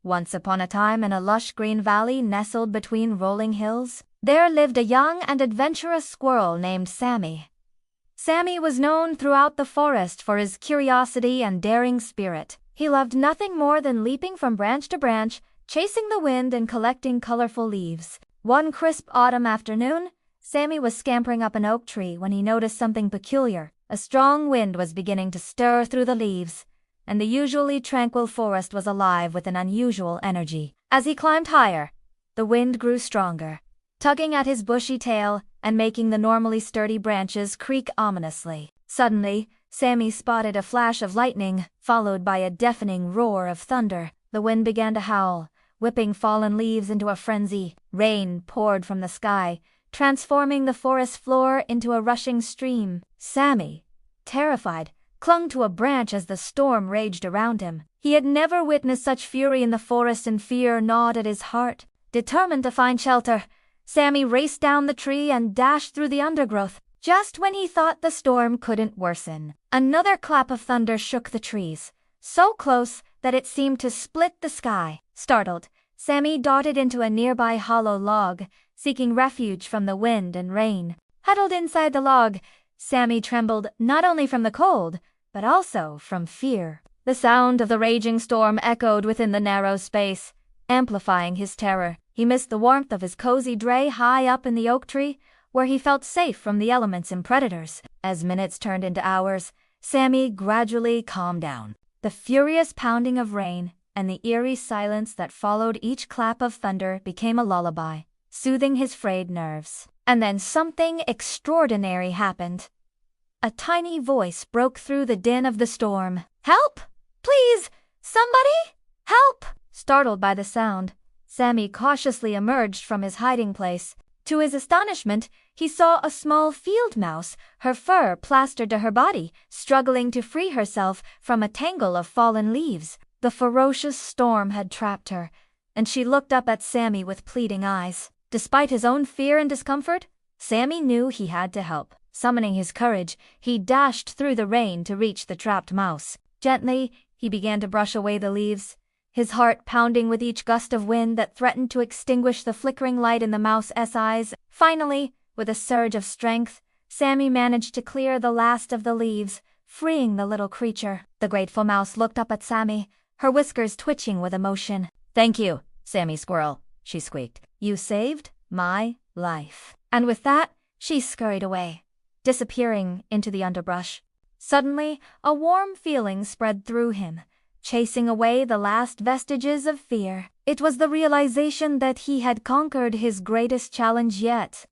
Once upon a time, in a lush green valley nestled between rolling hills, there lived a young and adventurous squirrel named Sammy. Sammy was known throughout the forest for his curiosity and daring spirit. He loved nothing more than leaping from branch to branch, chasing the wind and collecting colorful leaves. One crisp autumn afternoon, Sammy was scampering up an oak tree when he noticed something peculiar. A strong wind was beginning to stir through the leaves, and the usually tranquil forest was alive with an unusual energy. As he climbed higher, the wind grew stronger, tugging at his bushy tail and making the normally sturdy branches creak ominously. Suddenly, Sammy spotted a flash of lightning, followed by a deafening roar of thunder. The wind began to howl, whipping fallen leaves into a frenzy. Rain poured from the sky, transforming the forest floor into a rushing stream. Sammy, terrified, clung to a branch as the storm raged around him. He had never witnessed such fury in the forest, and fear gnawed at his heart. Determined to find shelter, Sammy raced down the tree and dashed through the undergrowth. Just when he thought the storm couldn't worsen, another clap of thunder shook the trees, so close that it seemed to split the sky. Startled, Sammy darted into a nearby hollow log, seeking refuge from the wind and rain. Huddled inside the log, Sammy trembled not only from the cold, but also from fear. The sound of the raging storm echoed within the narrow space, amplifying his terror. He missed the warmth of his cozy dray high up in the oak tree, where he felt safe from the elements and predators. As minutes turned into hours, Sammy gradually calmed down. The furious pounding of rain and the eerie silence that followed each clap of thunder became a lullaby, soothing his frayed nerves. And then something extraordinary happened. A tiny voice broke through the din of the storm. "Help! Please! Somebody! Help!" Startled by the sound, Sammy cautiously emerged from his hiding place. To his astonishment, he saw a small field mouse, her fur plastered to her body, struggling to free herself from a tangle of fallen leaves. The ferocious storm had trapped her, and she looked up at Sammy with pleading eyes. Despite his own fear and discomfort, Sammy knew he had to help. Summoning his courage, he dashed through the rain to reach the trapped mouse. Gently, he began to brush away the leaves, his heart pounding with each gust of wind that threatened to extinguish the flickering light in the mouse's eyes. Finally, with a surge of strength, Sammy managed to clear the last of the leaves, freeing the little creature. The grateful mouse looked up at Sammy, her whiskers twitching with emotion. "Thank you, Sammy Squirrel," she squeaked. "You saved my life." And with that, she scurried away, disappearing into the underbrush. Suddenly, a warm feeling spread through him, chasing away the last vestiges of fear. It was the realization that he had conquered his greatest challenge yet.